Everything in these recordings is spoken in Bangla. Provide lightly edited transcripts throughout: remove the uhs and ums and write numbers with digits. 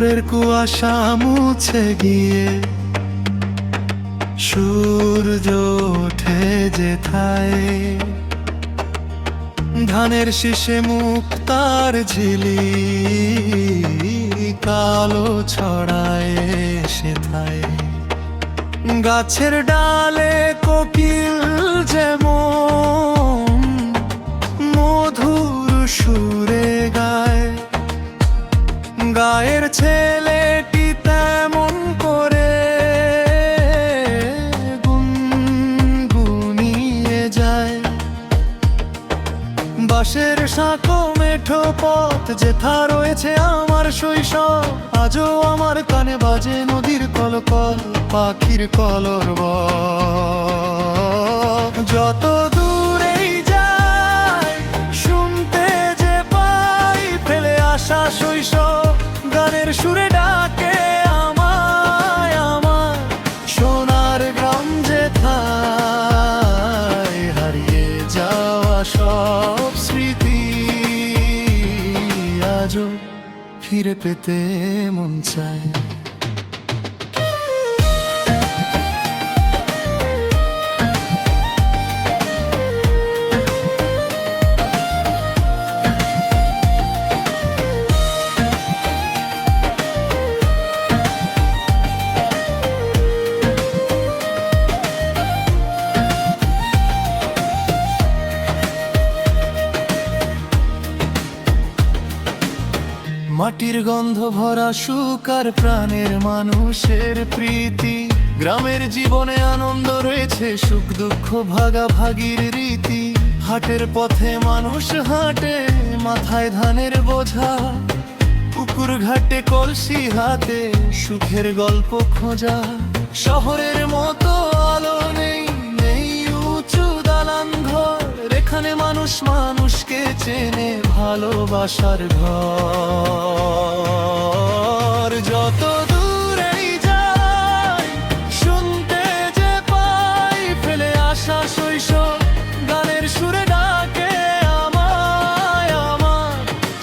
ভোরের কুয়াশা মুছে গিয়ে সূর্য ওঠে যেথায়, ধানের শীষে মুক্তার ঝিলি কালো ছড়ায় সেথায়। গাছের ডালে কোকিল যেমন মধুর সুরে গায়, গায়ের ছেলেটি তেমন করে গুনগুনিয়ে যায়। বাঁশের সাঁকো মেঠো পথ যেথা রয়েছে আমার শৈশব, আজও আমার কানে বাজে নদীর কলকল, পাখির কলরব। যত দূরেই যাই শুনতে যে পাই ফেলে আসা শৈশব, গানের সুরে ডাকে আমায় আমার সোনার গ্রাম যেথায়। হারিয়ে যাওয়া সব স্মৃতি আজও ফিরে পেতে মন চায়। মাটির গন্ধ ভরা সুখ আর প্রাণের মানুষের প্রীতি, গ্রামের জীবনে আনন্দ রয়েছে, সুখ দুঃখ ভাগাভাগির রীতি। হাটের পথে মানুষ হাঁটে, মাথায় ধানের বোঝা, পুকুর ঘাটে কলসি হাতে, সুখের গল্প খোঁজা। শহরের মতো আলো নেই, নেই উঁচু দালান ঘর, এখানে মানুষ মানুষকে চেনে, ভালোবাসার ঘর। যত দূরেই যাই শুনতে যে পাই ফেলে আসা শৈশব, গানের সুরে ডাকে আমায় আমার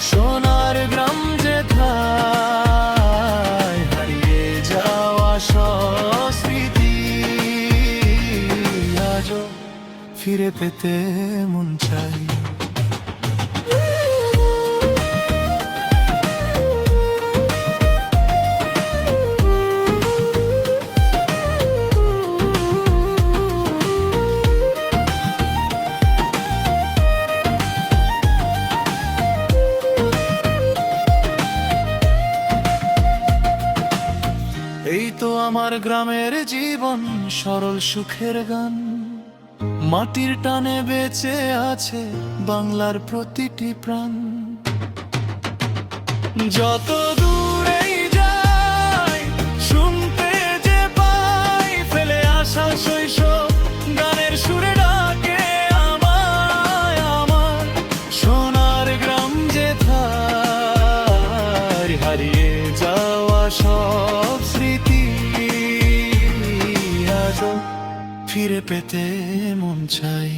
সোনার গ্রাম যেথায়। হারিয়ে যাওয়া সব স্মৃতি আজও ফিরে পেতে মন চাই। এই তো আমার গ্রামের জীবন, সরল সুখের গান, মাটির টানে বেঁচে আছে বাংলার প্রতিটি প্রাণ। যত দূরেই যাই শুনতে যে পাই ফেলে আসা শৈশব, গানের সুরে ডাকে আমায় আমার সোনার গ্রাম যেথায়। হারিয়ে যাওয়া সব স্মৃতি আজও ফিরে পেতে মন চাই।